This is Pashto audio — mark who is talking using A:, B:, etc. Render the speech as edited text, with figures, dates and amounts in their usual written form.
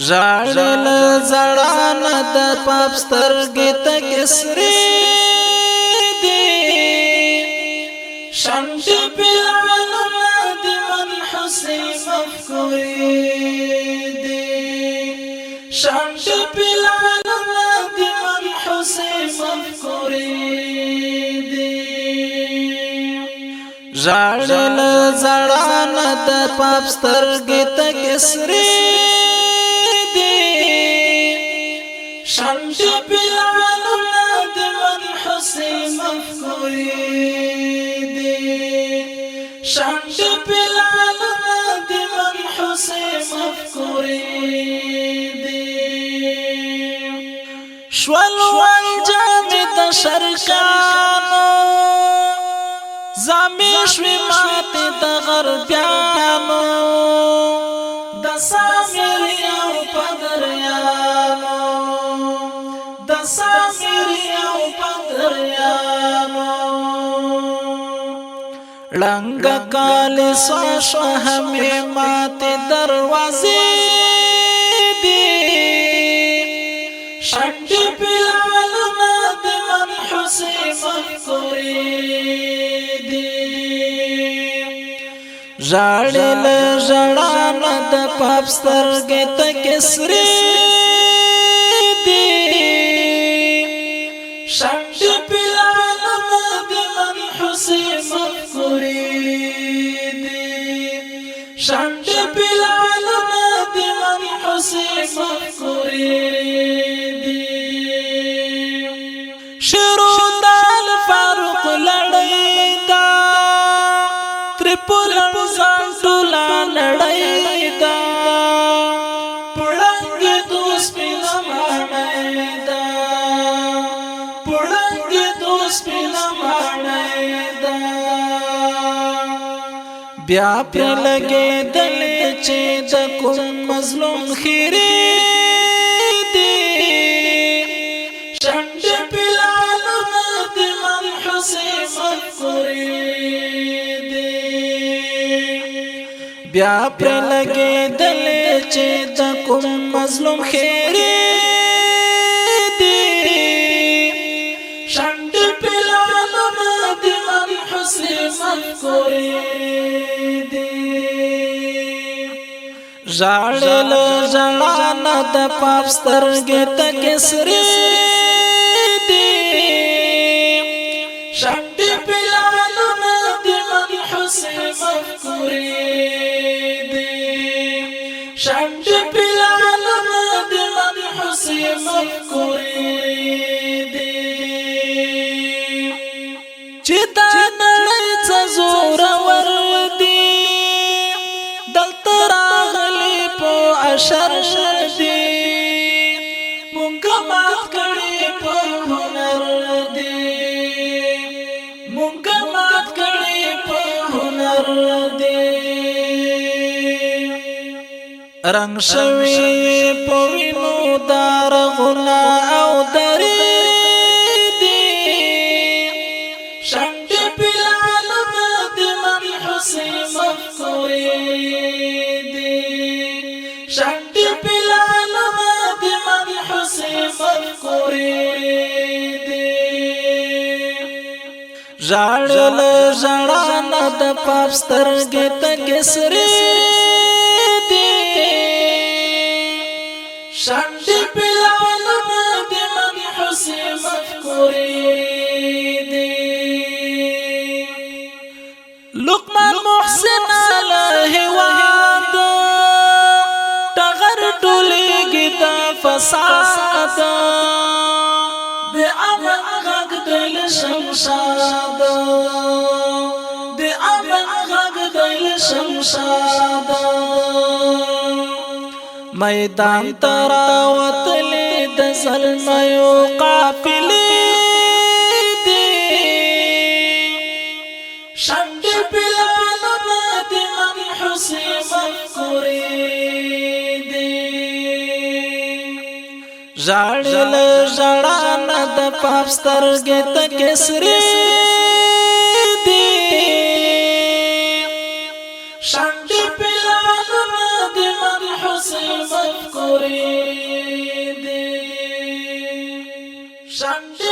A: ژړل زړان د پاپ سترګې ته کسرې دي شمس بالعلم د منحوس مفکورې دي شمس بالعلم د منحوس مفکورې دي ژړل زړان د پاپ سترګې ته کسرې شمس بالعلم د منحوس مفکورې دي شمس بالعلم د منحوس مفکورې دي شول جامد شرکانو زامي شوي مات د غربيانو د سامريو پدريانو د سامريو پدريانو لنګ کال سو همې مات دروازې دي شمس بالعلم د منحوس مفکورې ژړل ژړان د پاپ سترګې ته کسرې دي شمس بالعلم د منحوس مفکورې دي شمس بالعلم د منحوس مفکورې دي شروع د الفاروق لړۍ دا تریپول ټوله نړۍ دا پړنګ دوست پینا مانای دا پړنګ دوست پینا مانای دا بیا پر لګې دل چې د کوم مظلوم خیرې دي شمس بالعلم د منحوس مفکورې بیا پر لګې دل چې د کوم مظلوم خیرې دي شمس بالعلم د منحوس مفکورې دي ژړل ژړان د پاپ سترګې ته کسرې دي شمس بالعلم د منحوس مفکورې شمس بالعلم د منحوس مفکورې دي چې دا نړۍ څه زورور دي دلته راغلي په اشر دي مونږ مات کړي په هنر دي مونږ مات کړي په هنر دي رنگ شوی پوینو دار غنا او دری دی شمس بالعلم د منحوس مفکورې دی شمس بالعلم د منحوس مفکورې دی ژړل ژړان د پاپ سترګې ته کسرې شمس بالعلم د منحوس مفکورې دي لقمان محسن علیه واد ټغر ټولېږي د فساد د امن غږ د شمشاد د امن غږ د شمشاد میدان تراوتلې د زلمیو قافلې دي شمس بالعلم د منحوس مفکورې دي ژړل ژړان د پاپ سترګې ته کسرې دي شمس بالعلم د منحوس مفکورې خوري دي شانتی